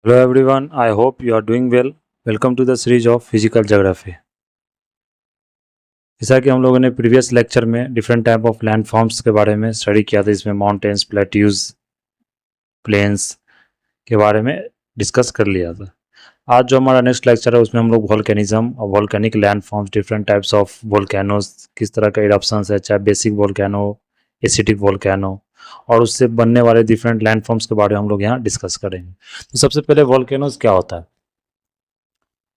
Hello everyone, I hope you are doing well. Welcome to the series of Physical Geography. जैसा कि हम लोगों ने प्रीवियस लेक्चर में different type of land forms के बारे में स्टडी किया था, इसमें माउंटेन्स, प्लेट्यूज, प्लेन्स के बारे में डिस्कस कर लिया था। आज जो हमारा नेक्स्ट लेक्चर है उसमें हम लोग वोल्केनिज्म और volcanic land forms, different types of volcanoes, किस तरह का इरप्शंस है, चाहे बेसिक वोल्केनो, एसिडिक वोल्केनो और उससे बनने वाले डिफरेंट लैंड फॉर्म्स के बारे में हम लोग यहाँ डिस्कस करेंगे। तो सबसे पहले वोल्केनोज क्या होता है?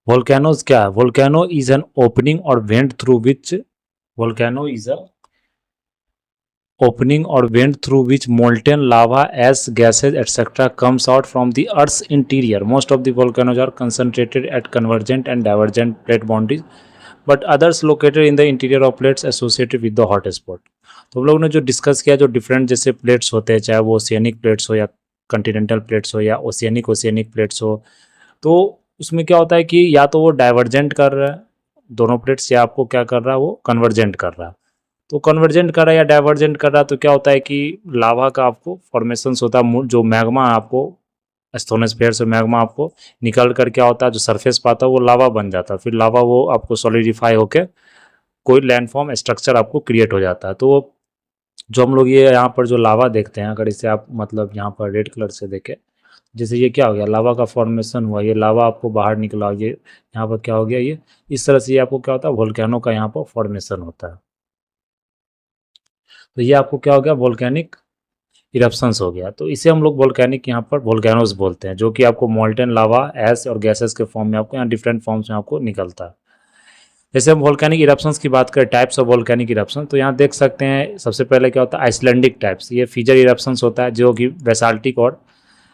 Volcanoes क्या है? Volcano is an opening or vent through which volcano is a opening or vent through which molten lava, ash, gases, etc. comes out from the Earth's interior. Most of the volcanoes are concentrated at convergent and divergent plate boundaries, but others located in the interior of plates associated with the hot spot. तो हम लोगों ने जो discuss किया, जो different जैसे plates होते हैं, चाहे वो ओशियनिक प्लेट्स हो या कंटिनेंटल प्लेट्स हो या ओशियनिक प्लेट्स हो, तो उसमें क्या होता है कि या तो वो डाइवर्जेंट कर रहा है दोनों प्लेट्स, या आपको क्या कर रहा है, वो कन्वर्जेंट कर रहा है। तो कन्वर्जेंट कर रहा है या डाइवर्जेंट कर रहा है तो क्या होता है कि लावा का आपको फॉर्मेशन होता है, जो मैग्मा आपको एस्थोनोस्फेयर से मैग्मा आपको निकल कर क्या होता है, जो सरफेस पाता है वो लावा बन जाता है। फिर लावा वो आपको सॉलिडिफाई होकर कोई लैंडफॉर्म स्ट्रक्चर आपको क्रिएट हो जाता है। तो जो हम लोग ये यहाँ पर जो लावा देखते हैं, अगर इसे आप मतलब यहाँ पर रेड कलर से देखें, जैसे ये क्या हो गया, लावा का फॉर्मेशन हुआ, ये लावा आपको बाहर निकला, ये यहाँ पर क्या हो गया, ये इस तरह से ये आपको क्या होता है, वोल्केनो का यहाँ पर फॉर्मेशन होता है। तो ये आपको क्या हो गया, वोल्केनिक इरप्शंस हो गया। तो इसे हम लोग वोल्केनिक यहाँ पर वोल्केनोस बोलते हैं, जो कि आपको मोल्टेन लावा, एस और गैसेस के फॉर्म में आपको यहाँ डिफरेंट फॉर्म्स में आपको निकलता है। जैसे हम वोल्केनिक इरप्शंस की बात करें, टाइप्स ऑफ वोल्केनिक इरप्शन, तो यहाँ देख सकते हैं सबसे पहले क्या होता है, आइसलैंडिक टाइप्स। ये फीजर इरप्शंस होता है जो कि बेसाल्टिक और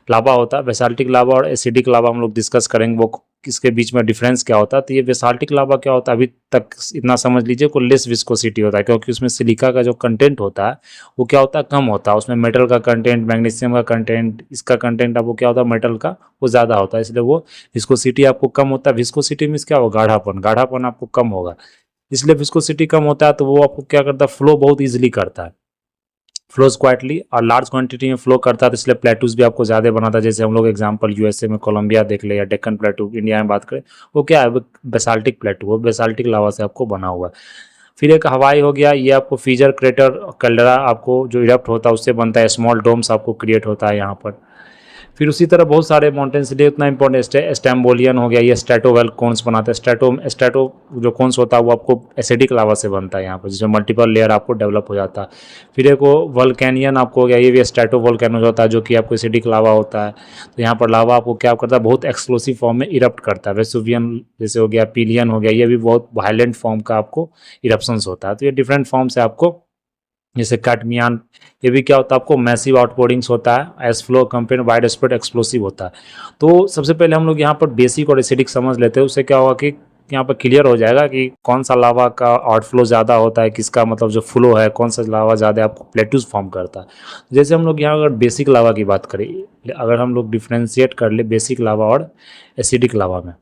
लावा होता है। बेसाल्टिक लावा और एसिडिक लावा हम लोग डिस्कस करेंगे, वो किसके बीच में डिफरेंस क्या होता है। तो ये बेसाल्टिक लावा क्या होता है, अभी तक इतना समझ लीजिए को लेस विस्कोसिटी होता है, क्योंकि उसमें सिलिका का जो कंटेंट होता है वो क्या होता है, कम होता है। उसमें मेटल का कंटेंट, मैग्नीशियम का कंटेंट, इसका कंटेंट आपको क्या होता है, मेटल का वो ज़्यादा होता है, इसलिए वो विस्कोसिटी आपको कम होता है। विस्कोसिटी मीन्स क्या होगा, गाढ़ापन, गाढ़ापन आपको कम होगा, इसलिए विस्कोसिटी कम होता है। तो वो आपको क्या करता है, फ्लो बहुत ईजिली करता है, फ्लोज क्वाइटली और लार्ज क्वांटिटी में फ्लो करता है। तो इसलिए प्लेटूज भी आपको ज़्यादा बनाता है। जैसे हम लोग एग्जांपल यूएसए में कोलंबिया देख ले, या डेक्कन प्लेटू इंडिया में बात करें, वो क्या है, बेसाल्टिक प्लेटू, वो बेसाल्टिक लावा से आपको बना हुआ है। फिर एक हवाई हो गया, ये आपको फीजर क्रेटर कैल्डरा आपको जो इरप्ट होता है उससे बनता है, स्मॉल डोम्स आपको क्रिएट होता है यहाँ पर। फिर उसी तरह बहुत सारे माउंटेन्स, लिए उतना इंपॉर्टेंट स्टैम्बोलियन हो गया, ये स्ट्रेटोवेल कोन्स बनाते हैं। स्ट्रेटो जो कोन्स होता है वो आपको एसिडिक लावा से बनता है यहाँ पर, जिसमें मल्टीपल लेयर आपको डेवलप हो जाता है। फिर एक वो वल्केनियन आपको हो गया, ये भी स्ट्रेटो वोल्केनो होता है, जो कि आपको एसिडिक लावा होता है। तो यहाँ पर लावा आपको क्या करता है, बहुत एक्सप्लोसिव फॉर्म में इरप्ट करता है। वेसुवियन जैसे हो गया, पिलियन हो गया, ये भी बहुत वायलेंट फॉर्म का आपको इरप्शंस होता है। तो ये डिफरेंट फॉर्म से आपको, जैसे कैटमियान, ये भी क्या होता है, आपको मैसिव आउटपोरिंग्स होता है, S flow compare wide spread explosive होता है। तो सबसे पहले हम लोग यहाँ पर बेसिक और एसिडिक समझ लेते हैं, उससे क्या होगा कि यहाँ पर क्लियर हो जाएगा कि कौन सा लावा का आउटफ्लो ज़्यादा होता है, किसका मतलब जो फ्लो है, कौन सा लावा ज़्यादा आपको प्लेटूज फॉर्म करता है। जैसे हम लोग यहाँ अगर बेसिक लावा की बात करें, अगर हम लोग डिफ्रेंशिएट कर ले बेसिक लावा और एसिडिक लावा में,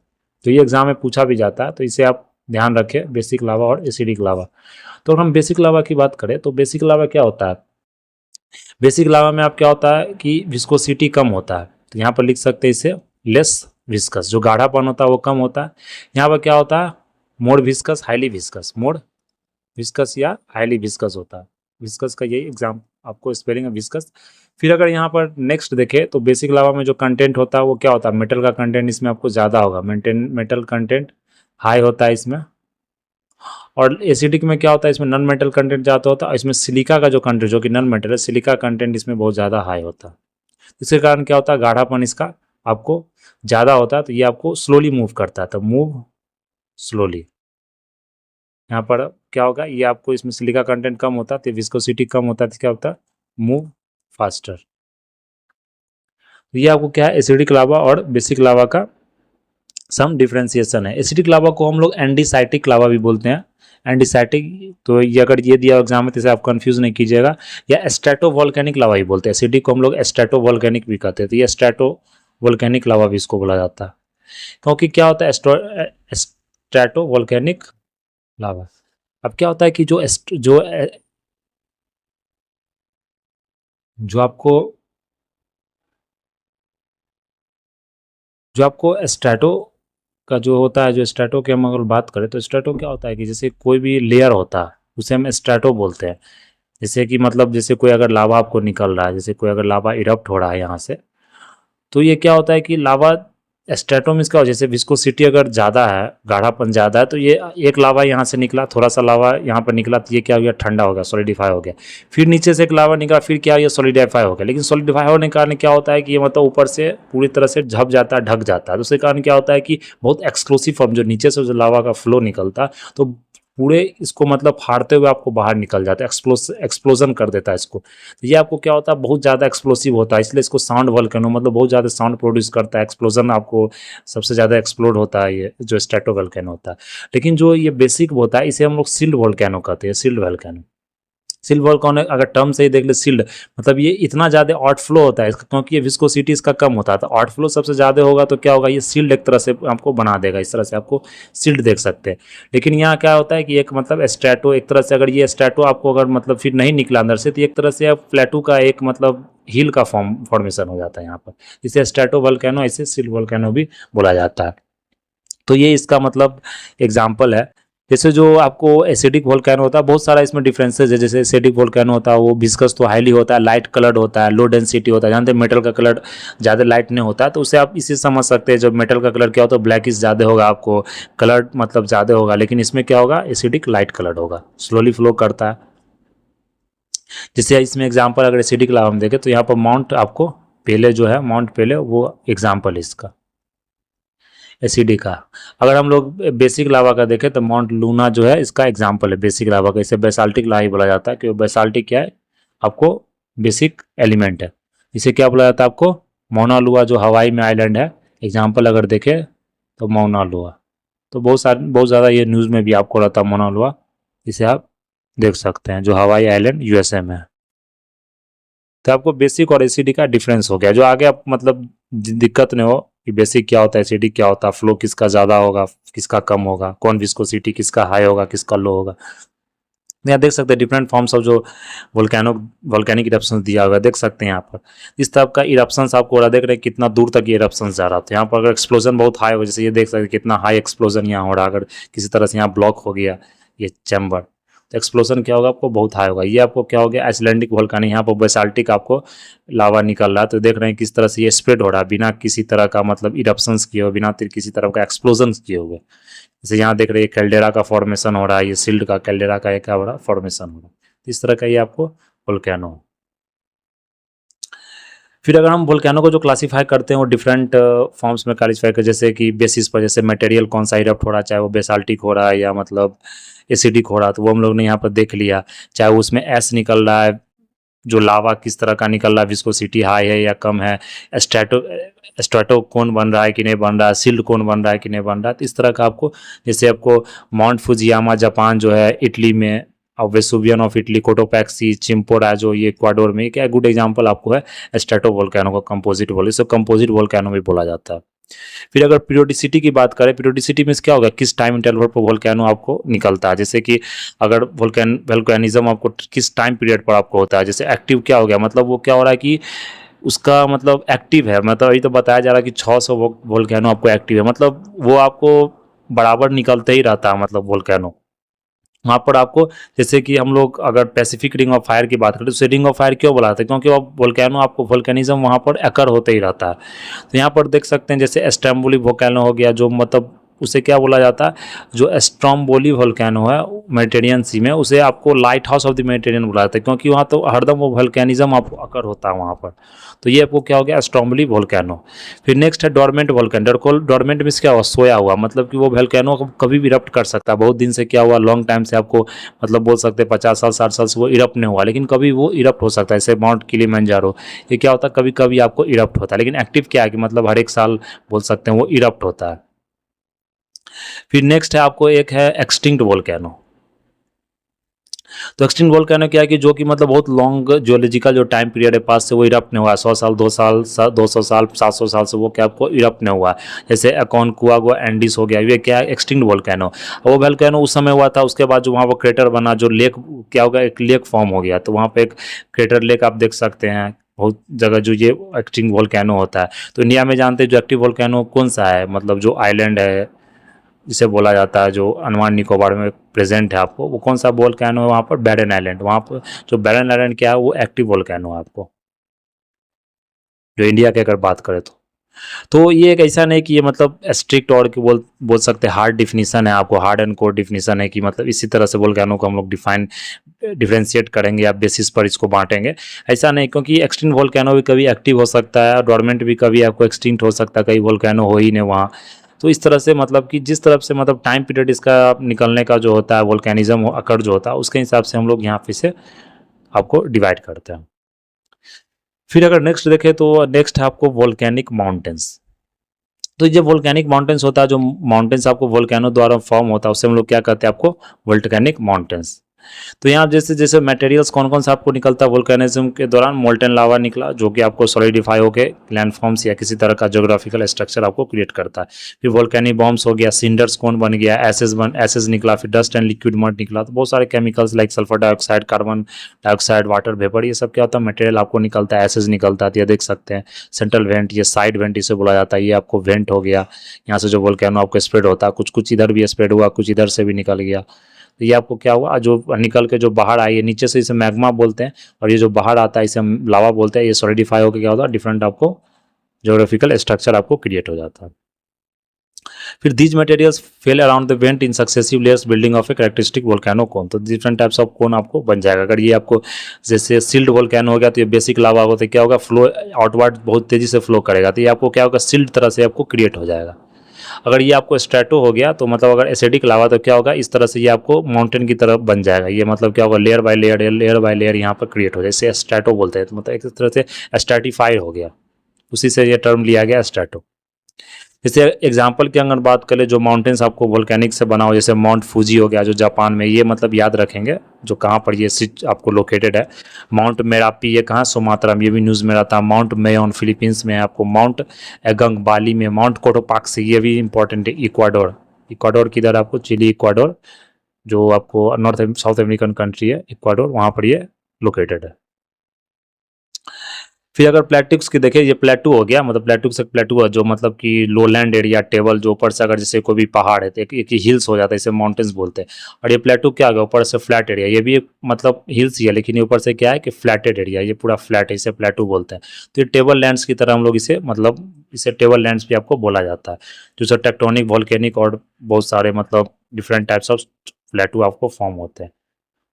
तो ये एग्जाम में पूछा भी जाता है, तो इसे आप ध्यान रखें, बेसिक लावा और एसिडिक लावा। तो हम बेसिक लावा की बात करें तो बेसिक लावा क्या होता है, बेसिक लावा में आप क्या होता है कि विस्कोसिटी कम होता है। तो यहाँ पर लिख सकते हैं इसे लेस विस्कस, जो गाढ़ापन होता है वो कम होता है। यहाँ पर क्या होता है, more viscous, highly viscous, more viscous या हाईली विस्कस होता है। विस्कस का यही एग्जाम आपको स्पेलिंग है, विस्कस। फिर अगर यहाँ पर नेक्स्ट देखें तो बेसिक लावा में जो कंटेंट होता है वो क्या होता है, मेटल का कंटेंट इसमें आपको ज़्यादा होगा, मेटल कंटेंट हाई होता है इसमें। और एसिडिक में क्या होता है, इसमें नॉन मेटल कंटेंट ज़्यादा होता है, इसमें सिलिका का जो कंटेंट, जो कि नॉन मेटल है, सिलिका कंटेंट इसमें बहुत ज़्यादा हाई होता है। इसके कारण क्या होता है, गाढ़ापन इसका आपको ज़्यादा होता है, तो ये आपको स्लोली मूव करता है। तो मूव स्लोली, यहाँ पर क्या होगा, ये आपको इसमें सिलिका कंटेंट कम होता है तो विस्कोसिटी कम होता है, तो क्या होता है, मूव फास्टर। ये आपको क्या है, एसिडिक लावा और बेसिक लावा का सम डिफ्रेंसिएशन है। एसिडिक लावा को हम लोग एंडीसाइटिक लावा भी बोलते हैं, एंडीसाइटिक। तो ये अगर ये दिया एग्जाम में तो इसे आप कंफ्यूज नहीं कीजिएगा, या स्ट्रेटो वोल्केनिक लावा ही बोलते हैं। एसिडिक को हम लोग स्ट्रेटो वोल्केनिक भी कहते हैं, तो ये स्ट्रेटो वोल्केनिक लावा भी इसको बोला जाता है, क्योंकि क्या होता है, स्ट्रेटो वोल्केनिक लावा। अब क्या होता है कि जो आपको जो आपको स्ट्रैटो का जो होता है, जो स्ट्रैटो की हम अगर बात करें तो स्ट्रैटो क्या होता है कि जैसे कोई भी लेयर होता है उसे हम स्ट्रैटो बोलते हैं। जैसे कि मतलब जैसे कोई अगर लावा आपको निकल रहा है, जैसे कोई अगर लावा इरप्ट हो रहा है यहाँ से, तो ये क्या होता है कि लावा स्ट्रेटो मीन्स क्या हो, जैसे विस्कोसिटी अगर ज़्यादा है, गाढ़ापन ज़्यादा है, तो ये एक लावा यहाँ से निकला, थोड़ा सा लावा यहाँ पर निकला, तो ये क्या हो गया, ठंडा हो गया, सॉलिडिफाई हो गया। फिर नीचे से एक लावा निकला, फिर क्या, ये सॉलिडिफाई हो गया। लेकिन सॉलिडिफाई होने के कारण क्या होता है कि ये मतलब ऊपर से पूरी तरह से झप जाता है, ढक जाता है। तो उसके कारण क्या होता है कि बहुत एक्सक्लूसिव फॉर्म, जो नीचे से जो लावा का फ्लो निकलता है, तो पूरे इसको मतलब फाड़ते हुए आपको बाहर निकल जाता है, एक्सप्लोजन कर देता है इसको। तो ये आपको क्या होता है, बहुत ज़्यादा एक्सप्लोसिव होता है, इसलिए इसको साउंड वोल्केनो, मतलब बहुत ज़्यादा साउंड प्रोड्यूस करता है, एक्सप्लोजन आपको सबसे ज़्यादा एक्सप्लोड होता है ये जो स्ट्रेटो वोल्केनो होता है। लेकिन जो ये बेसिक होता है इसे हम लोग सिल्ड वोल्केनो कहते हैं, सिल्ड वोल्केनो। सिल्ड वोल्केनो अगर टर्म से ही देख ले, सिल्ड मतलब ये इतना ज़्यादा आउटफ्लो होता है इसका, क्योंकि ये विस्कोसिटी इसका कम होता है, तो आउटफ्लो सबसे ज़्यादा होगा, तो क्या होगा, ये सिल्ड एक तरह से आपको बना देगा, इस तरह से आपको सिल्ड देख सकते हैं। लेकिन यहाँ क्या होता है कि एक मतलब स्ट्रैटो, एक तरह से अगर ये स्ट्रैटो आपको अगर मतलब फिर नहीं निकला अंदर से, तो एक तरह से प्लेटू का एक मतलब हिल का फॉर्मेशन हो जाता है यहाँ पर, इसे स्ट्रैटो वोल्केनो, इसे सिल्ड वोल्केनो भी बोला जाता है। तो ये इसका मतलब एग्जाम्पल है। जैसे जो आपको एसिडिक वोल्केनो होता है, बहुत सारा इसमें डिफरेंसेस है। जैसे एसिडिक वोल्केनो होता है वो विस्कस तो हाईली होता है, लाइट कलर्ड होता है, लो डेंसिटी होता है। जानते हैं मेटल का कलर ज़्यादा लाइट नहीं होता है, तो उसे आप इसे समझ सकते हैं, जब मेटल का कलर क्या होता है, ब्लैकिश ज़्यादा होगा, आपको कलर मतलब ज़्यादा होगा। लेकिन इसमें क्या होगा, एसिडिक लाइट कलर्ड होगा, स्लोली फ्लो करता है। जैसे इसमें एग्जाम्पल अगर एसिडिक लावा हम देखें, तो यहाँ पर माउंट आपको पेले जो है, माउंट पेले वो एग्जाम्पल है इसका एसिडी का। अगर हम लोग बेसिक लावा का देखें तो माउंट लूना जो है इसका एग्जाम्पल है बेसिक लावा का। इसे बेसाल्टिक लावा ही बोला जाता है, क्योंकि बेसाल्टिक क्या है, आपको बेसिक एलिमेंट है। इसे क्या बोला जाता है आपको, मौना लुआ, जो हवाई में आइलैंड है, एग्जाम्पल अगर देखें तो मौना लुआ। तो बहुत ज़्यादा ये न्यूज़ में भी आपको रहता है मौना लुआ, इसे आप देख सकते हैं, जो हवाई आइलैंड यूएसए में है। तो आपको बेसिक और एसिडी का डिफरेंस हो गया, जो आगे आप मतलब दिक्कत नहीं हो कि बेसिक क्या होता है, एसिडिक क्या होता है, फ्लो किसका ज़्यादा होगा, किसका कम होगा, कौन विस्कोसिटी किसका हाई होगा, किसका लो होगा। यहाँ देख सकते हैं डिफरेंट फॉर्म्स ऑफ जो वोल्केनिक इरप्शन दिया हुआ है, देख सकते हैं यहाँ पर इस टाइप का इरप्शन आपको हो रहा है। देख रहे हैं कितना दूर तक ये इरप्शन जा रहा था। यहाँ पर अगर एक्सप्लोजन बहुत हाई हो, जैसे ये देख सकते हैं कितना हाई एक्सप्लोजन यहाँ हो रहा है। अगर किसी तरह से यहाँ ब्लॉक हो गया ये चैम्बर, तो एक्सप्लोजन क्या होगा, आपको बहुत हाई होगा। ये आपको क्या हो गया, आइसलैंडिक वोल्केनिक, यहाँ पर बेसाल्टिक आपको लावा निकल रहा है। तो देख रहे हैं किस तरह से ये स्प्रेड हो रहा है, बिना किसी तरह का मतलब इरप्शंस किए हुए, बिना किसी तरह का एक्सप्लोजन किए हुए। जैसे यहाँ देख रहे हैं कैल्डेरा का फॉर्मेशन हो रहा है, ये सिल्ड का कैल्डेरा का एक क्या हो रहा है, फॉर्मेशन हो रहा है। इस तरह का ये आपको वोल्केनो। फिर अगर हम वोल्केनो को जो क्लासीफाई करते हैं वो डिफरेंट फॉर्म्स में क्लासीफाई करते हैं, जैसे कि बेसिस पर, जैसे मटेरियल कौन सा इरप्ट हो रहा है, चाहे वो बेसाल्टिक हो रहा है या मतलब एसिडिक हो रहा है, तो वो हम लोग ने यहाँ पर देख लिया। चाहे उसमें एस निकल रहा है, जो लावा किस तरह का निकल रहा है, विस्कोसिटी हाई है या कम है, स्ट्रेटो कौन बन रहा है कि नहीं बन रहा है, सिल्ड कौन बन रहा है कि नहीं बन रहा है। तो इस तरह का आपको, जैसे आपको माउंट फुजियामा जापान जो है इटली में, और वेसुवियन ऑफ इटली, कोटोपैक्सी चिंपोरा जो ये इक्वाडोर में, क्या गुड एग्जांपल आपको है स्ट्रेटो वोल्केनो का, कंपोजिट इसको कंपोजिट वोल्केनो भी बोला जाता है। फिर अगर पीरियोडिसिटी की बात करें, पीरियोडिसिटी में क्या होगा, किस टाइम इंटरवल पर वोल्केनो आपको निकलता है। जैसे कि अगर वोल्केनिज्म आपको किस टाइम पीरियड पर आपको होता है, जैसे एक्टिव क्या हो गया, मतलब वो क्या हो रहा है कि उसका मतलब एक्टिव है, मतलब अभी तो बताया जा रहा है कि 600 वोल्केनो आपको एक्टिव है, मतलब वो आपको बराबर निकलते ही रहता है, मतलब वोल्केनो वहाँ पर आपको। जैसे कि हम लोग अगर पैसिफिक रिंग ऑफ फायर की बात करें, तो उसे रिंग ऑफ फायर क्यों बुलाते हैं, क्योंकि वो वोल्केनो आपको वोल्केनिज्म वहाँ पर अकर होते ही रहता है। तो यहाँ पर देख सकते हैं जैसे एस्ट्रोम्बोली वोल्केनो हो गया, जो मतलब उसे क्या बोला जाता है, जो एस्ट्रोम्बोली वोल्केनो है मेडिटेरियन सी में, उसे आपको light house of the Mediterranean बुलाते हैं, क्योंकि वहाँ तो हरदम वो वोल्केनिज्म आपको अकर होता है वहाँ पर। तो ये आपको क्या हो गया, एस्ट्रोम्बोली वोल्केनो। फिर नेक्स्ट है डोरमेंट वोल्केनो। डोरमेंट मीन्स क्या हुआ, सोया हुआ, मतलब कि वो वोल्केनो कभी भी इरप्ट कर सकता है। बहुत दिन से क्या हुआ, लॉन्ग टाइम से आपको मतलब बोल सकते हैं 50 साल 60 साल से वो इरप्ट नहीं हुआ, लेकिन कभी वो इरप्ट हो सकता है। जैसे माउंट किलिमंजारो, ये क्या होता है, कभी कभी आपको इरप्ट होता है, लेकिन एक्टिव क्या है कि मतलब हर एक साल बोल सकते हैं वो इरप्ट होता है। फिर नेक्स्ट है आपको एक है एक्सटिंक्ट वोल्केनो। तो एक्सटिंक्ट वोल्केनो क्या है कि जो कि मतलब बहुत लॉन्ग जियोलॉजिकल जो टाइम पीरियड है पास से वो इरप्ट नहीं हुआ, 100 साल 2 साल 200 साल 700 साल से वो क्या आपको इरप्ट नहीं हुआ। जैसे अकोनकुआगुआ एंडीज हो गया, ये क्या है, एक्सटिंक्ट वोल्केनो। वो वोल्केनो उस समय हुआ था, उसके बाद जो वहाँ पर क्रेटर बना, जो लेक क्या होगा, एक लेक फॉर्म हो गया। तो वहाँ पे एक क्रेटर लेक आप देख सकते हैं, बहुत जगह जो ये एक्टिंग वोल्केनो होता है। तो इंडिया में जानते हैं जो एक्टिव वोल्केनो कौन सा है, मतलब जो आइलैंड है जिसे बोला जाता है, जो अंडमान निकोबार में प्रेजेंट है आपको, वो कौन सा वोल्केनो है वहाँ पर? बैरन आइलैंड। वहाँ पर जो बैरन आइलैंड क्या है, वो एक्टिव वोल्केनो है आपको, जो इंडिया की अगर बात करें तो ये एक ऐसा नहीं कि ये मतलब स्ट्रिक्ट और कि बोल सकते हैं हार्ड डिफिनीशन है, आपको हार्ड एंड कोर डिफिनीशन है कि मतलब इसी तरह से वोल्केनो को हम लोग डिफरेंशिएट करेंगे या बेसिस पर इसको बांटेंगे, ऐसा नहीं। क्योंकि एक्सटिंक्ट वोल्केनो भी कभी एक्टिव हो सकता है, डोरमेंट भी कभी आपको एक्सटिंक्ट हो सकता है, कई वोल्केनो हो ही नहीं वहाँ। तो इस तरह से मतलब कि जिस तरफ से मतलब टाइम पीरियड इसका निकलने का जो होता है, वोल्केनिज्म अकर जो होता है, उसके हिसाब से हम लोग यहाँ पे से आपको डिवाइड करते हैं। फिर अगर नेक्स्ट देखें तो नेक्स्ट है आपको वोल्केनिक माउंटेन्स। तो ये वोल्केनिक माउंटेन्स होता है, जो माउंटेन्स आपको वोल्केनो द्वारा फॉर्म होता है, उससे हम लोग क्या कहते हैं आपको? Volcanic mountains. तो यहाँ जैसे जैसे मटेरियल्स कौन कौन सा आपको निकलता है वोल्केनिज्म के दौरान? मोल्टेन लावा निकला, जो कि आपको सॉलिडिफाई होकर लैंडफॉर्म्स या किसी तरह का ज्योग्राफिकल स्ट्रक्चर आपको क्रिएट करता है। फिर वोल्केनिक बॉम्ब्स हो गया, सिंडर्स कौन बन गया, एसेस निकला, फिर डस्ट एंड लिक्विड मड निकला। तो बहुत सारे chemicals like sulphur dioxide, carbon dioxide, water vapour, ये सब क्या होता है? मटेरियल आपको निकलता है, एसेस निकलता है। ये देख सकते हैं सेंट्रल वेंट, ये साइड वेंट इसे बोला जाता है, ये आपको वेंट हो गया। यहाँ से जो वोल्केनो आपको स्प्रेड होता है, कुछ कुछ इधर भी स्प्रेड हुआ, कुछ इधर से भी निकल गया। तो ये आपको क्या हुआ, जो निकल के जो बाहर आई है नीचे से, इसे मैग्मा बोलते हैं, और ये जो बाहर आता है इसे हम लावा बोलते हैं। ये सॉलिडिफाई होकर क्या होता है? डिफरेंट आपको ज्योग्राफिकल स्ट्रक्चर आपको क्रिएट हो जाता है। फिर these materials fell around the vent in successive layers building of a characteristic volcano cone. तो डिफरेंट टाइप्स ऑफ कोन आपको बन जाएगा। अगर ये आपको जैसे सिल्ड वोल्केनो हो गया, तो ये बेसिक लावा होगा, तो क्या होगा? फ्लो आउटवर्ड बहुत तेजी से फ्लो करेगा, तो ये आपको क्या होगा? सिल्ड तरह से आपको क्रिएट हो जाएगा। अगर ये आपको स्ट्रेटो हो गया, तो मतलब अगर एसिडिक लावा, तो क्या होगा? इस तरह से ये आपको माउंटेन की तरफ बन जाएगा। ये मतलब क्या होगा? लेयर बाय लेयर यहाँ पर क्रिएट हो जाए, इसे स्ट्रेटो बोलते हैं। तो मतलब एक तरह से स्ट्रेटिफाइड हो गया, उसी से ये टर्म लिया गया स्ट्रेटो। जैसे एग्जाम्पल की अगर बात करें, जो माउंटेन्स आपको वोल्केनिक से बना हो, जैसे माउंट फूजी हो गया जो जापान में, ये मतलब याद रखेंगे जो कहाँ पर ये सिट आपको लोकेटेड है। माउंट मेरापी ये कहाँ? सुमात्रा में, ये भी न्यूज़ में रहता है। माउंट मेयोन फिलीपींस में है आपको। माउंट एगंग बाली में। माउंट कोटोपाक्सी ये भी इंपॉर्टेंट है, इक्वाडोर। इक्वाडोर किधर आपको? चिली, इक्वाडोर, जो आपको नॉर्थ साउथ अमेरिकन कंट्री है इक्वाडोर, वहाँ पर ये लोकेटेड है। फिर अगर प्लेट्यूक्स की देखें, ये प्लेटू हो गया, मतलब प्लेट्यूक्स एक प्लेटू है जो मतलब कि लोलैंड एरिया टेबल, जो ऊपर से अगर जैसे कोई भी पहाड़ है तो एक हिल्स हो जाता है, इसे माउंटेन्स बोलते हैं। और ये प्लेटू क्या होगा? ऊपर से फ्लैट एरिया, ये भी एक मतलब हिल्स ही है, लेकिन ये ऊपर से क्या है कि फ्लैटेड एरिया, ये पूरा फ्लैट है, इसे प्लेटू बोलते हैं। तो ये टेबल लैंड्स की तरह हम लोग इसे मतलब इसे टेबल लैंड्स भी आपको बोला जाता है, जो टेक्टोनिक, वॉल्केनिक और बहुत सारे मतलब डिफरेंट टाइप्स ऑफ प्लेटू आपको फॉर्म होते हैं।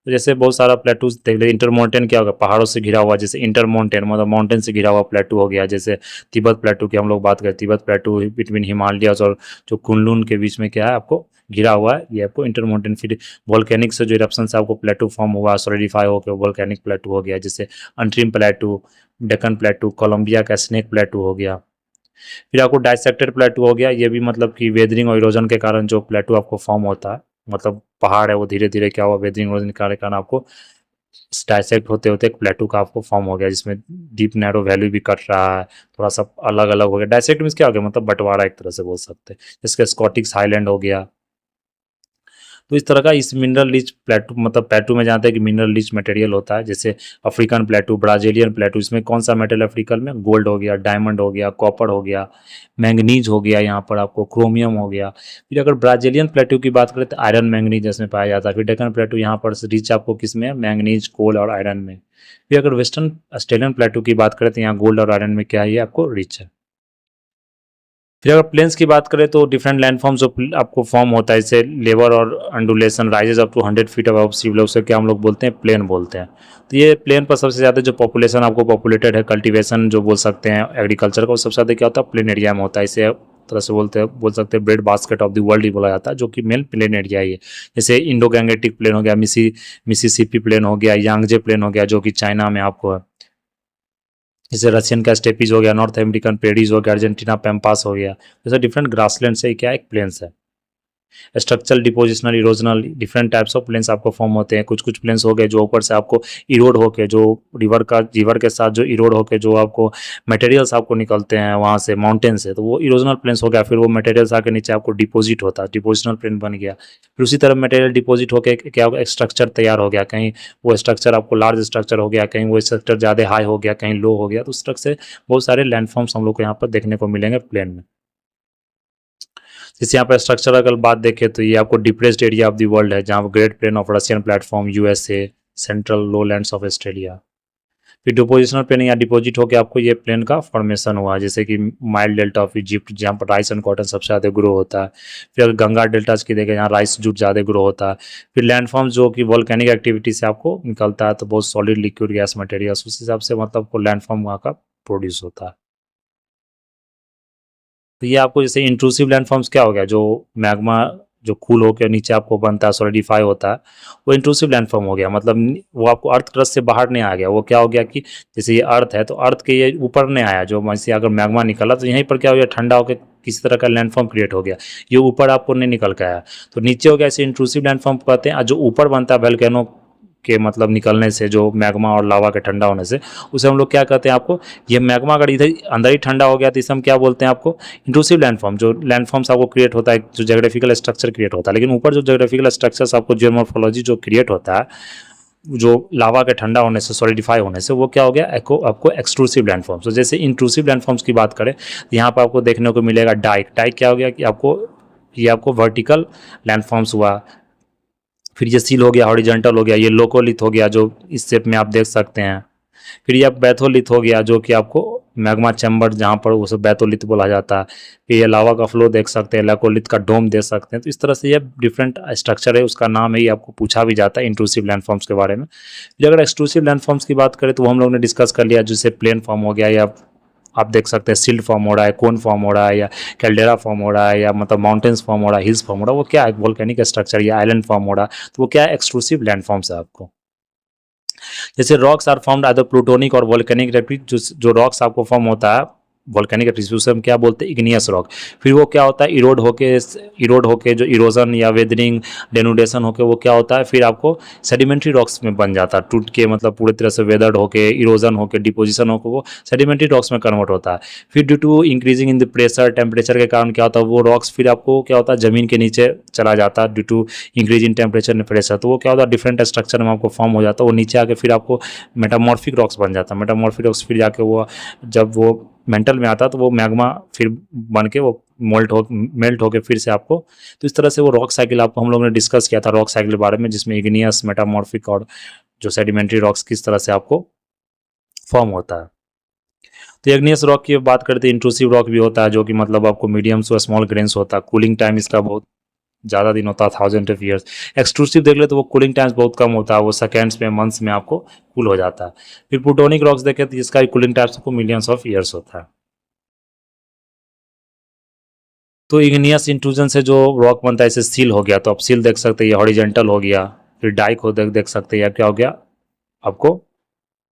तो जैसे बहुत सारा प्लेटूज देख ले। इंटरमाउंटेन क्या होगा? पहाड़ों से घिरा हुआ, जैसे इंटरमाउंटेन मतलब माउंटेन से घिरा हुआ प्लेटू हो गया। जैसे तिब्बत प्लेटू की हम लोग बात करें, तिब्बत प्लेटू बिटवीन हिमालयस और जो कुनलुन के बीच में क्या है आपको घिरा हुआ है, ये आपको इंटरमाउंटेन। फिर वोल्केनिक से जो इरप्शन से आपको प्लेटू फॉर्म हुआ, सॉलिडिफाई होकर वोल्केनिक प्लेटू हो गया, जैसे अंट्रीम प्लेटू, डेक्कन प्लेटू, कोलंबिया का स्नेक प्लेटू हो गया। फिर आपको डाइसेक्टेड प्लेटू हो गया, ये भी मतलब कि वेदरिंग और इरोजन के कारण जो प्लेटू आपको फॉर्म होता है, मतलब पहाड़ है वो धीरे धीरे क्या हुआ? वेदरिंग इरोजन के कारण आपको डाइसेक्ट होते होते एक प्लेटू का आपको फॉर्म हो गया, जिसमें डीप नैरो वैल्यू भी कट रहा है, थोड़ा सा अलग अलग हो गया। डाइसेक्ट मीन्स क्या हो गया? मतलब बंटवारा एक तरह से बोल सकते हैं। जिसके स्कॉटिक्स हाईलैंड हो गया। तो इस तरह का इस मिनरल रिच प्लेटू, मतलब प्लेटू में जानते हैं कि मिनरल रिच मटेरियल होता है, जैसे अफ्रीकन प्लेटू, ब्राजीलियन प्लेटू, इसमें कौन सा मेटल अफ्रीकन में? गोल्ड हो गया, डायमंड हो गया, कॉपर हो गया, मैंगनीज हो गया, यहाँ पर आपको क्रोमियम हो गया। फिर अगर ब्राजीलियन प्लेटू की बात करें तो आयरन मैंगनीज इसमें पाया जाता है। फिर डेक्कन प्लेटू यहाँ पर रिच आपको किस में है? मैंगनीज, कोल और आयरन में। फिर अगर वेस्टर्न ऑस्ट्रेलियन प्लेटू की बात करें तो यहाँ गोल्ड और आयरन में क्या है? ये आपको रिच है। फिर अगर प्लेन्स की बात करें तो डिफरेंट लैंडफॉर्म्स जो आपको फॉर्म होता है, जैसे लेवर और undulation rises up to 100 feet above sea level, उसे क्या हम लोग बोलते हैं? प्लेन बोलते हैं। तो ये प्लेन पर सबसे ज़्यादा जो पॉपुलेशन आपको पॉपुलेटेड है, कल्टीवेशन जो बोल सकते हैं एग्रीकल्चर का, वो सबसे ज़्यादा क्या होता है? प्लेन एरिया में होता है। इसे तरह से बोल सकते हैं bread basket of the world ही बोला जाता है, जो कि मेन प्लेन एरिया ही है। जैसे इंडो गैंगेटिक प्लेन हो गया, मिसिसिपी प्लेन हो गया, यांगजे प्लेन हो गया जो कि चाइना में आपको है। जैसे रशियन का स्टेपीज हो गया, नॉर्थ अमेरिकन प्रेडीज हो गया, अर्जेंटीना पैम्पास हो गया। जैसे डिफरेंट ग्रासलैंड से क्या एक प्लेन्स है। Structural, depositional, erosional, different types of plains आपको फॉर्म होते हैं। कुछ कुछ प्लेन्स हो गए जो ऊपर से आपको इरोड होके, जो रिवर के साथ जो इरोड होके जो आपको मटेरियल्स आपको निकलते हैं वहाँ से, माउंटेन से, तो वो इरोजनल प्लेन्स हो गया। फिर वो मटेरियल्स आके नीचे आपको डिपोजिट होता है, डिपोजिशनल प्लेन बन गया। फिर उसी तरह मटेरियल डिपोजिट होकर क्या होगा, स्ट्रक्चर तैयार हो गया। कहीं वो स्ट्रक्चर आपको लार्ज स्ट्रक्चर हो गया, कहीं वो स्ट्रक्चर ज़्यादा हाई हो गया, कहीं लो हो गया। तो उस तरह से बहुत सारे लैंडफॉर्म्स हम लोग को यहाँ पर देखने को मिलेंगे प्लेन में। जैसे यहाँ पर स्ट्रक्चर अगर बात देखें तो ये आपको depressed area of the world है, जहाँ great plain of Russian platform, USA, central lowlands of Australia. फिर डिपोजिशनल प्लेन या डिपोजिट होकर आपको ये प्लेन का फॉर्मेशन हुआ, जैसे कि माइल डेल्टा ऑफ इजिप्ट, जहाँ पर राइस एंड कॉटन सबसे ज़्यादा ग्रो होता है। फिर अगर गंगा डेल्टा की देखें, यहाँ राइस जूट ज़्यादा ग्रो होता है। फिर लैंडफॉर्म जो कि वोल्केनिक एक्टिविटी से आपको निकलता है, तो बहुत सॉलिड लिक्विड गैस मटेरियल्स, उस हिसाब से मतलब को लैंडफॉर्म वहाँ का प्रोड्यूस होता है। तो ये आपको जैसे इंट्रूसिव लैंडफॉर्म्स क्या हो गया, जो मैग्मा जो कूल होकर नीचे आपको बनता है, सॉलिडिफाई होता है, वो इंट्रूसिव लैंडफॉर्म हो गया। मतलब वो आपको अर्थ क्रस्ट से बाहर नहीं आ गया। वो क्या हो गया कि जैसे ये अर्थ है तो अर्थ के ये ऊपर नहीं आया, जो वैसे अगर मैग्मा निकला तो यहीं पर क्या हो गया, ठंडा होकर किसी तरह का लैंडफॉर्म क्रिएट हो गया। ये ऊपर आपको नहीं निकल के आया, तो नीचे हो गया, ऐसे इंट्रूसिव लैंडफॉर्म कहते हैं। और जो ऊपर बनता है वोल्केनो के मतलब निकलने से, जो मैग्मा और लावा के ठंडा होने से, उसे हम लोग क्या कहते हैं आपको, ये मैग्मा अगर इधर अंदर ही ठंडा हो गया तो इसे हम क्या बोलते हैं आपको, इंट्रूसिव लैंडफॉर्म। जो लैंडफॉर्म्स आपको क्रिएट होता है, जो जोग्राफिकल स्ट्रक्चर क्रिएट होता है, लेकिन ऊपर जो जोग्राफिकल स्ट्रक्चर्स आपको जियोमॉर्फोलॉजी जो क्रिएट होता है, जो लावा के ठंडा होने से, सॉलिडिफाई होने से, वो क्या हो गया, आपको एक्सट्रूसिव लैंडफॉर्म्स। तो जैसे इंट्रूसिव लैंडफॉर्म्स की बात करें तो यहाँ पर आपको देखने को मिलेगा डाइक। डाइक क्या हो गया कि आपको ये आपको वर्टिकल लैंडफॉर्म्स हुआ। फिर ये सील हो गया, हॉरिजॉन्टल हो गया, ये लोकोलिथ हो गया जो इस शेप में आप देख सकते हैं। फिर ये बैथोलिथ हो गया, जो कि आपको मैग्मा चैम्बर जहाँ पर उसे बैथोलिथ बोला जाता है। फिर ये लावा का फ्लो देख सकते हैं, लैकोलिथ का डोम देख सकते हैं। तो इस तरह से ये डिफरेंट स्ट्रक्चर है, उसका नाम है, ये आपको पूछा भी जाता है इंट्रूसिव लैंडफॉर्म्स के बारे में। फिर अगर एक्सट्रूसिव लैंडफॉर्म्स की बात करें तो वो हम लोग ने डिस्कस कर लिया, जैसे प्लेन फॉर्म हो गया, या आप देख सकते हैं सिल्ड फॉर्म हो रहा है, कोन फॉर्म हो रहा है, या कैल्डेरा फॉर्म हो रहा है, या मतलब माउंटेन्स फॉर्म हो रहा है, हिल्स फॉर्म हो रहा है, वो क्या है, वोल्केनिक स्ट्रक्चर या आइलैंड फॉर्म हो रहा है, तो वो क्या है, एक्सक्लूसिव लैंडफॉर्म्स है आपको। जैसे rocks are formed either plutonic और वोल्केनिक रेपिड, जो रॉक्स आपको फॉर्म होता है वोल्केनिक एक्टिविटी से हम क्या बोलते हैं, इग्नियस रॉक। फिर वो क्या होता है, इरोड होके जो इरोजन या वेदरिंग, डेनुडेशन होके वो क्या होता है, फिर आपको सेडिमेंट्री रॉक्स में बन जाता है, टूट के मतलब पूरी तरह से वेदर्ड होके, इरोजन होके, डिपोजिशन होकर वो सेडिमेंट्री रॉक्स में कन्वर्ट होता है। फिर due to increasing in the pressure, temperature के कारण क्या होता है, वो रॉक्स फिर आपको क्या होता है, जमीन के नीचे चला जाता है due to increase in temperature and pressure. तो वो क्या होता है, डिफरेंट स्ट्रक्चर में आपको फॉर्म हो जाता है, वो नीचे आके फिर आपको मेटामॉर्फिक रॉक्स बन जाता है। मेटामॉर्फिक रॉक्स फिर जाके वो जब वो मेंटल में आता है तो वो मैग्मा फिर बन के वो मेल्ट होके फिर से आपको, तो इस तरह से वो रॉक साइकिल आपको हम लोगों ने डिस्कस किया था रॉक साइकिल के बारे में, जिसमें इग्नियस, मेटामॉर्फिक और जो सेडिमेंट्री रॉक्स किस तरह से आपको फॉर्म होता है। तो इग्नियस रॉक की बात करते हैं, इंट्रूसिव रॉक भी होता है, जो कि मतलब आपको मीडियम टू स्मॉल ग्रेन्स होता है। कूलिंग टाइम इसका बहुत ज़्यादा दिन होता है, 1000 ऑफ ईयर्स। एक्सक्लूसिव देख ले तो वो कूलिंग टाइम्स बहुत कम होता है, वो सेकेंड्स में, मंथ्स में आपको कूल हो जाता है। फिर प्लूटोनिक रॉक्स देखें तो इसका कूलिंग टाइम्स आपको मिलियंस ऑफ ईयर्स होता है। तो इग्नियस इंट्रूजन से जो रॉक बनता है, इसे सील हो गया, तो आप सील देख सकते हैं, ये हॉरिजेंटल हो गया। फिर डाइक हो देख सकते हैं, या क्या हो गया आपको,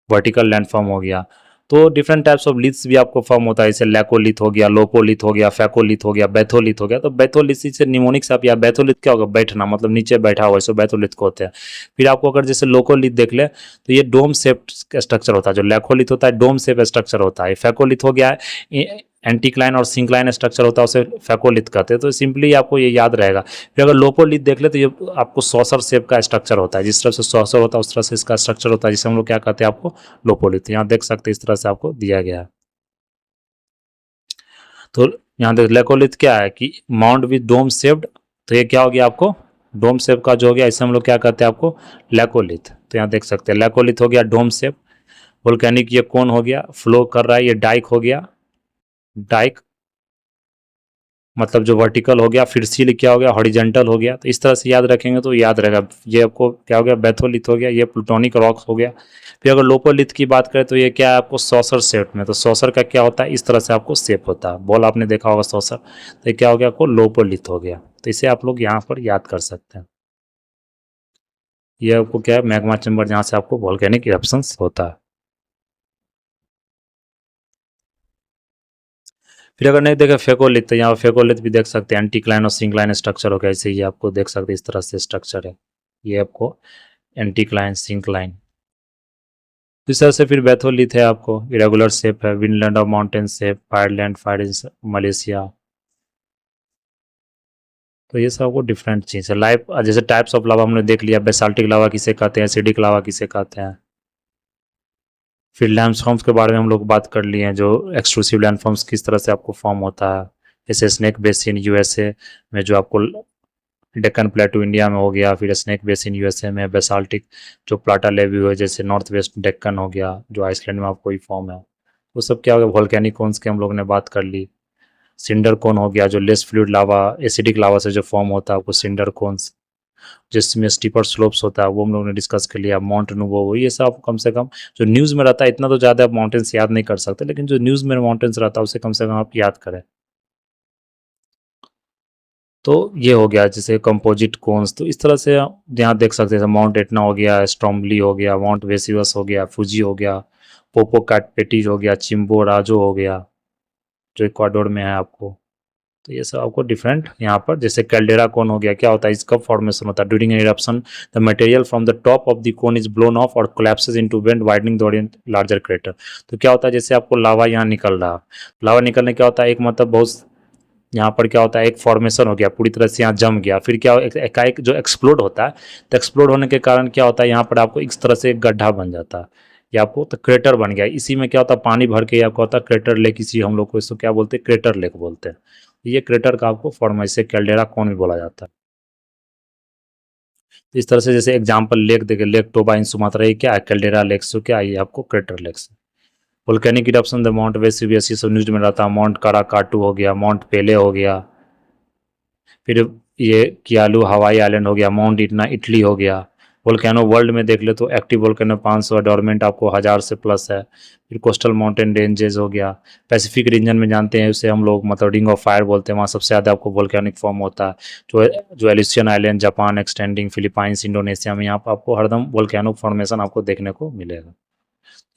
वर्टिकल लैंडफॉर्म हो गया। तो डिफरेंट टाइप्स ऑफ लिथ्स भी आपको फॉर्म होता है, जैसे लैकोलिथ हो गया, लोपोलिथ हो गया, फैकोलिथ हो गया, बैथोलिथ हो गया। तो बैथोलिथ से निमोनिक साप, या बैथोलिथ क्या होगा, बैठना, मतलब नीचे बैठा हुआ, इसको बैथोलिथ को होते हैं। फिर आपको अगर जैसे लोकोलिथ देख ले तो ये डोम शेप स्ट्रक्चर होता है, जो लैकोलिथ होता है डोम शेप स्ट्रक्चर होता है। फैकोलिथ हो गया एंटीक्लाइन और सिंक्लाइन स्ट्रक्चर होता है, उसे फैकोलिथ कहते हैं। तो सिंपली आपको ये याद रहेगा। फिर अगर लोपोलिथ देख ले तो ये आपको सॉसर शेप का स्ट्रक्चर होता है, जिस तरह से सॉसर होता है उस तरह से इसका स्ट्रक्चर होता है, जिसे हम लोग क्या कहते हैं आपको, लोपोलिथ। यहाँ देख सकते हैं इस तरह से आपको दिया गया है। तो यहाँ देख लेकोलिथ क्या है कि माउंट विद डोम शेप्ड, तो ये क्या हो गया आपको, डोम शेप का जो हो गया, इसे हम लोग क्या कहते हैं आपको, लेकोलिथ। तो यहाँ देख सकते हैं लेकोलिथ हो गया डोम शेप। वोल्केनिक ये कौन हो गया, फ्लो कर रहा है, ये डाइक हो गया। डाइक मतलब जो वर्टिकल हो गया। फिर सील क्या हो गया, हॉरिजेंटल हो गया। तो इस तरह से याद रखेंगे तो याद रहेगा। ये आपको क्या हो गया, बैथोलिथ हो गया, ये प्लूटोनिक रॉक हो गया। फिर अगर लोपोलिथ की बात करें तो ये क्या है आपको, सॉसर शेप में। तो सॉसर का क्या होता है, इस तरह से आपको शेप होता है, बॉल आपने देखा होगा सॉसर। तो ये क्या हो गया आपको, लोपोलिथ हो गया। तो इसे आप लोग यहाँ पर याद कर सकते हैं। ये आपको क्या है, मैग्मा चैम्बर जहाँ से आपको वोल्केनिक इरप्शंस होता है। फिर अगर नहीं देखें फेकोलिथ, तो यहाँ फेकोलिथ भी देख सकते हैं, एंटीक्लाइन और सिंक्लाइन स्ट्रक्चर होगा, ऐसे ये आपको देख सकते हैं, इस तरह से स्ट्रक्चर है ये आपको एंटीक्लाइन सिंक्लाइन। इस तरह से फिर बैथोलिथ है, आपको इरेगुलर शेप है, विनलैंड और माउंटेन शेप, फायरलैंड, फायर मलेशिया। तो ये सब आपको डिफरेंट चीज़ है। लाइफ जैसे टाइप्स ऑफ लावा हमने देख लिया, बेसाल्टिक लावा किसे कहते हैं, एसिडिक लावा किसे कहते हैं। फिर लैंडफॉर्म्स के बारे में हम लोग बात कर लिए हैं, जो एक्सक्लूसिव लैंडफॉर्म्स किस तरह से आपको फॉर्म होता है, जैसे स्नेक बेसिन यूएसए में जो आपको डेक्कन प्लेटू इंडिया में हो गया, फिर स्नेक बेसिन यूएसए में, बेसाल्टिक जो प्लाटा लेवी हुए जैसे नॉर्थ वेस्ट डेक्कन हो गया जो आइसलैंड में आपको ही फॉर्म है, वो सब क्या हो गया, वोल्केनिक कोन्स की हम लोग ने बात कर ली। सिंडर कोन हो गया जो लेस फ्लूइड लावा एसिडिक लावा से जो फॉर्म होता है आपको सिंडर कोन्स, जिसमें स्टीपर स्लोप्स होता है वो हम लोग ने डिस्कस कर लिया। माउंट नुवो, ये सब कम से कम जो न्यूज़ में रहता है, इतना तो ज़्यादा आप माउंटेन्स याद नहीं कर सकते, लेकिन जो न्यूज़ में माउंटेन्स रहता है उसे कम से कम आप याद करें। तो ये हो गया जैसे कंपोजिट कोन्स। तो इस तरह से यहाँ देख सकते हैं, माउंट एटना हो गया, स्ट्रोम्बली हो गया, माउंट वेसिवस हो गया, फूजी हो गया, पोपोकैटपेटीज हो गया, चिम्बोराजो हो गया जो इक्वाडोर में है आपको। तो ये सब आपको डिफरेंट यहाँ पर, जैसे कैल्डेरा कोन हो गया, क्या होता है, इसका फॉर्मेशन होता है during an eruption the material from the top of the cone is blown off और collapses into vent widening the orient larger crater. तो क्या होता है, जैसे आपको लावा यहाँ निकल रहा, लावा निकलने क्या होता है, एक मतलब बहुत यहाँ पर क्या होता है, एक फॉर्मेशन हो गया पूरी तरह से, यहाँ जम गया, फिर क्या एकाएक जो एक्सप्लोड होता है, तो एक्सप्लोड होने के कारण क्या होता है, यहाँ पर आपको इस तरह से एक गड्ढा बन जाता है, या आपको तो क्रेटर बन गया। इसी में क्या होता है, पानी भर के आपको होता है क्रेटर लेक, इसी हम लोग को इसको क्या बोलते हैं, क्रेटर लेक बोलते हैं। ये क्रेटर का आपको फॉर्म, इसे कैल्डेरा कौन भी बोला जाता है। तो इस तरह से जैसे एग्जाम्पल लेक देखे, लेक टोबा इन सुमात्रा, ये क्या है, कैल्डेरा लेक से क्या है, आपको क्रेटर लेक से। Volcanic eruption the mount Vesuvius, ये सब न्यूज में रहता है, माउंट काराकाटू हो गया, माउंट पेले हो गया, फिर ये कियालू हवाई आइलैंड हो गया, माउंट इटना इटली हो गया। वोल्केनो वर्ल्ड में देख ले तो एक्टिव वोल्केनो 500, डोरमेंट आपको 1000 से प्लस है। फिर कोस्टल माउंटेन रेंजेस हो गया, पैसिफिक रीजन में जानते हैं उसे हम लोग मतलब रिंग ऑफ फायर बोलते हैं, वहाँ सबसे ज़्यादा आपको वोल्केनिक फॉर्म होता है। जो Aleutian island, Japan extending, Philippines, Indonesia में यहाँ पर आपको हरदम वोल्केनो फॉर्मेशन आपको देखने को मिलेगा।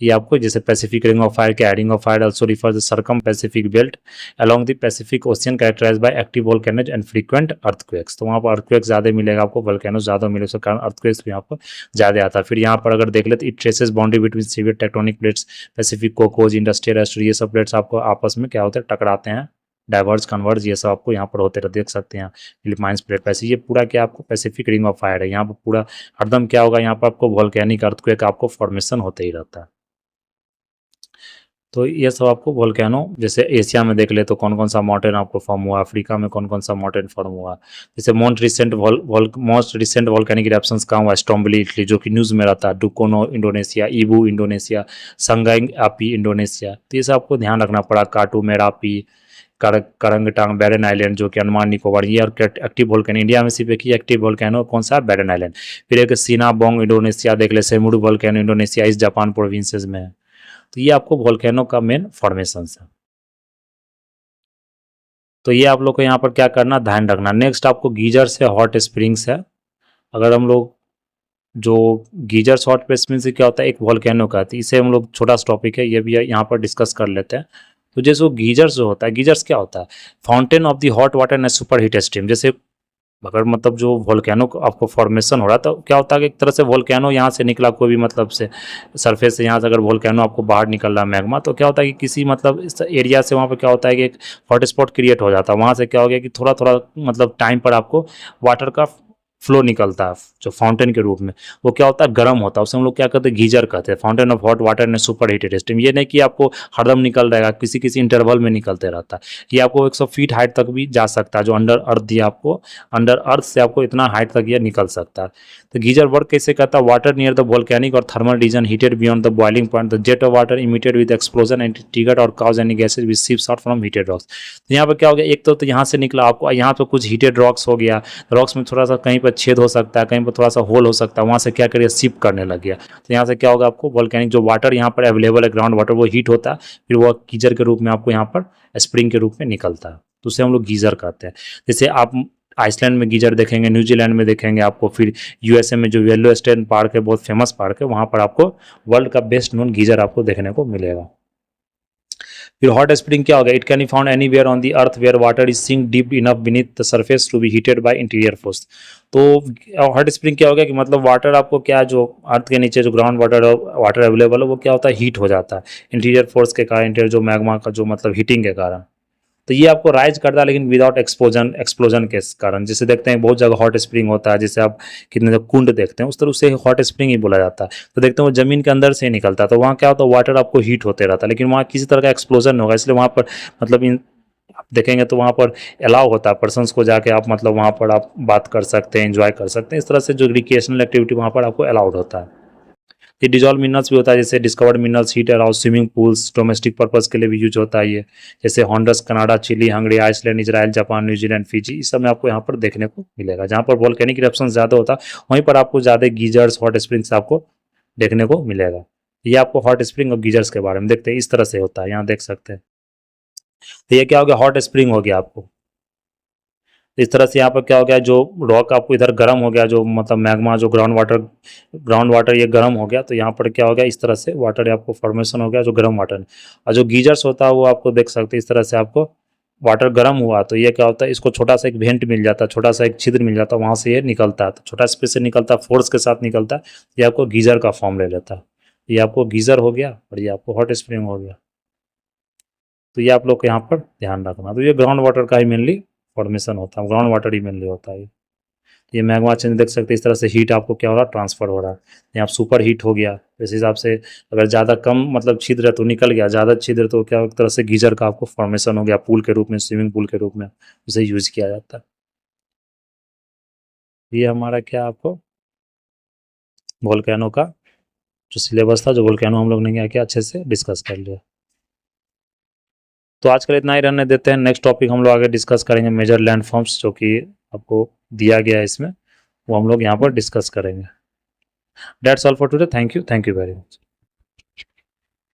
ये आपको जैसे पैसिफिक रिंग ऑफ फायर के ring of fire also refer the circum Pacific belt along the Pacific ocean characterise by active volcanoes and frequent earthquakes. तो वहाँ पर अर्थक्वेक्स ज़्यादा मिलेगा आपको, वोल्केनोज ज़्यादा मिलेगा, उसके कारण अर्थक्वेक्स भी यहाँ पर ज़्यादा आता है। फिर यहाँ पर अगर देख ले तो it traces boundary between several tectonic plates, Pacific Cocos, industrial aster, ये सब प्लेट्स आपको आपस में क्या होते हैं, टकराते हैं, डाइवर्ज कन्वर्ज, ये सब आपको यहाँ पर होते रहते देख सकते हैं। फिलिपाइंस प्लेट पैसे, ये पूरा क्या आपको पैसिफिक रिंग ऑफ फायर है, यहाँ पर पूरा हरदम क्या होगा, यहाँ पर आपको वोल्केनिक अर्थक्वेक आपको फॉर्मेशन होते ही रहता है। तो ये सब आपको वोल्केनो, जैसे एशिया में देख ले तो कौन कौन सा माउंटेन आपको फॉर्म हुआ, अफ्रीका में कौन कौन सा माउंटेन फॉर्म हुआ। जैसे मोस्ट रिसेंट वोल्केनिक इरप्शंस कहाँ हुआ, स्ट्रोम्बली इटली जो कि न्यूज़ में रहता है, डुकोनो इंडोनेशिया, ईबू इंडोनेशिया, संगाई आपी इंडोनेशिया। तो ये सब आपको ध्यान रखना पड़ा। काटू मेरापी, करंगटांग, बैरन आइलैंड जो कि अंडमान निकोबार, ये और एक्टिव वोल्केनो इंडिया में सिर्फ एक ही एक्टिव वोल्केनो कौन सा, बैरन आइलैंड। फिर एक सिनाबोंग इंडोनेशिया देख ले, सेमुडू volcano Indonesia, east Japan provinces में है। तो ये आपको वोल्केनो का मेन फॉर्मेशन है। तो ये आप लोग को यहाँ पर क्या करना, ध्यान रखना। नेक्स्ट आपको गीजर से हॉट स्प्रिंग्स है। अगर हम लोग जो गीजर हॉट स्प्रिंग से क्या होता है, एक वोल्केनो का, तो इसे हम लोग छोटा सा टॉपिक है, ये भी यहाँ पर डिस्कस कर लेते हैं। तो जैसे वो गीजर्स जो होता है, गीजर्स क्या होता है, fountain of the hot water and super heat stream. जैसे अगर मतलब जो वोल्केनो आपको फॉर्मेशन हो रहा है, तो क्या होता है कि एक तरह से वोल्केनो यहाँ से निकला, कोई भी मतलब से सरफेस से, यहाँ से अगर वोल्केनो आपको बाहर निकल रहा है मैग्मा, तो क्या होता है कि किसी मतलब इस एरिया से वहाँ पे क्या होता है कि एक हॉटस्पॉट क्रिएट हो जाता है। वहाँ से क्या हो गया कि थोड़ा थोड़ा मतलब टाइम पर आपको वाटर का फ्लो निकलता है जो फाउंटेन के रूप में, वो क्या होता है, गर्म होता है, उसे हम लोग क्या कहते हैं, गीजर कहते हैं। Fountain of hot water and super heated steam, ये नहीं कि आपको हरदम निकल रहेगा, किसी किसी इंटरवल में निकलते रहता है। ये आपको 100 फीट हाइट तक भी जा सकता है, जो अंडर अर्थ दिया आपको, अंडर अर्थ से आपको इतना हाइट तक ये निकल सकता है। तो गीजर वर्क कैसे करता है, वाटर नियर द वोल्केनिक और thermal region heated beyond the boiling point, the jet of water emitted with explosion and triggered और cause any gases which ships out from heated rocks. तो यहाँ पर क्या हो गया, एक तो यहाँ से निकला आपको, यहाँ पर कुछ हीटेड रॉक्स हो गया, रॉक्स में थोड़ा सा कहीं पर छेद हो सकता है, कहीं पर थोड़ा सा होल हो सकता है, वहाँ से क्या करिए, शिप करने लग गया। तो यहाँ से क्या होगा, आपको वोल्केनिक जो वाटर यहाँ पर अवेलेबल है, ग्राउंड वाटर, वो हीट होता है, फिर वो गीजर के रूप में आपको यहाँ पर स्प्रिंग के रूप में निकलता है। तो उसे हम लोग गीजर कहते हैं। जैसे आप आइसलैंड में गीजर देखेंगे, न्यूजीलैंड में देखेंगे आपको, फिर यूएसए में जो येलोस्टोन पार्क है, बहुत फेमस पार्क है, वहाँ पर आपको वर्ल्ड का बेस्ट नोन गीजर आपको देखने को मिलेगा। फिर हॉट स्प्रिंग क्या हो गया, it can be found anywhere on the earth where water is sink deep enough beneath the surface to be heated by interior force. तो हॉट स्प्रिंग क्या हो गया कि मतलब वाटर आपको क्या, जो अर्थ के नीचे जो ग्राउंड वाटर वाटर अवेलेबल है वो क्या होता है, हीट हो जाता है इंटीरियर फोर्स के कारण, इंटीरियर जो मैग्मा का जो मतलब हीटिंग के कारण। तो ये आपको राइज करता है लेकिन विदाउट एक्सप्लोजन के कारण। जैसे देखते हैं बहुत जगह हॉट स्प्रिंग होता है, जैसे आप कितने जगह कुंड देखते हैं, उस तरह से हॉट स्प्रिंग ही बोला जाता है। तो देखते हैं वो जमीन के अंदर से ही निकलता है, तो वहाँ क्या होता है, वाटर आपको हीट होते रहता है, लेकिन वहाँ किसी तरह का एक्सप्लोजन होगा, इसलिए वहाँ पर मतलब इन आप देखेंगे तो वहाँ पर अलाउ होता है पर्सनस को जाके आप मतलब वहाँ पर आप बात कर सकते हैं, एंजॉय कर सकते हैं, इस तरह से जो रिक्रिएशनल एक्टिविटी वहाँ पर आपको अलाउड होता है। ये डिजॉल्व मिनरल्स भी होता है, जैसे discovered minerals heat around swimming pools, domestic purpose के लिए भी यूज होता है ये, जैसे हॉन्डस, Canada, Chile, Hungary, Iceland, Israel, Japan, New Zealand, Fiji, इस सब में आपको यहाँ पर देखने को मिलेगा। जहाँ पर वोल्केनिक इरप्शन ज़्यादा होता है वहीं पर आपको ज़्यादा गीजर्स, हॉट स्प्रिंग्स आपको देखने को मिलेगा। ये आपको हॉट स्प्रिंग और गीजर्स के बारे में देखते हैं, इस तरह से होता है, यहाँ देख सकते हैं। तो ये क्या हो गया, हॉट स्प्रिंग हो गया आपको। इस तरह से यहाँ पर क्या हो गया, जो रॉक आपको इधर गर्म हो गया, जो मतलब मैग्मा जो ग्राउंड वाटर ये गर्म हो गया, तो यहाँ पर क्या हो गया, इस तरह से वाटर आपको फॉर्मेशन हो गया जो गर्म वाटर है। और जो गीजर्स होता है वो आपको देख सकते हैं, इस तरह से आपको वाटर गर्म हुआ तो ये क्या होता है, इसको छोटा सा एक वेंट मिल जाता है, छोटा सा एक छिद्र मिल जाता है, वहाँ से ये निकलता है, तो छोटा स्पेस से निकलता है, फोर्स के साथ निकलता है, ये आपको गीजर का फॉर्म ले लेता है। ये आपको गीजर हो गया और ये आपको हॉट स्प्रिंग हो गया। तो ये आप लोग को यहाँ पर ध्यान रखना। तो ये ग्राउंड वाटर का ही मेनली फॉर्मेशन होता है, ग्राउंड वाटर ही मेनली होता है। ये मैग्मा चेंज देख सकते हैं, इस तरह से हीट आपको क्या हो रहा है, ट्रांसफर हो रहा है। यहाँ सुपर हीट हो गया, इस हिसाब से अगर ज़्यादा कम मतलब छिद्र है तो निकल गया, ज़्यादा छिद्र तो क्या एक तरह से गीजर का आपको फॉर्मेशन हो गया, पूल के रूप में, स्विमिंग पूल के रूप में उसे यूज किया जाता है। ये हमारा क्या आपको वोल्केनो का जो सिलेबस था, जो वोल्केनो हम लोग ने क्या किया अच्छे से डिस्कस कर लिया। तो आजकल इतना ही रहने देते हैं, नेक्स्ट टॉपिक हम लोग आगे डिस्कस करेंगे मेजर लैंड फॉर्म्स, जो कि आपको दिया गया है इसमें, वो हम लोग यहाँ पर डिस्कस करेंगे। That's all for today, thank you very much.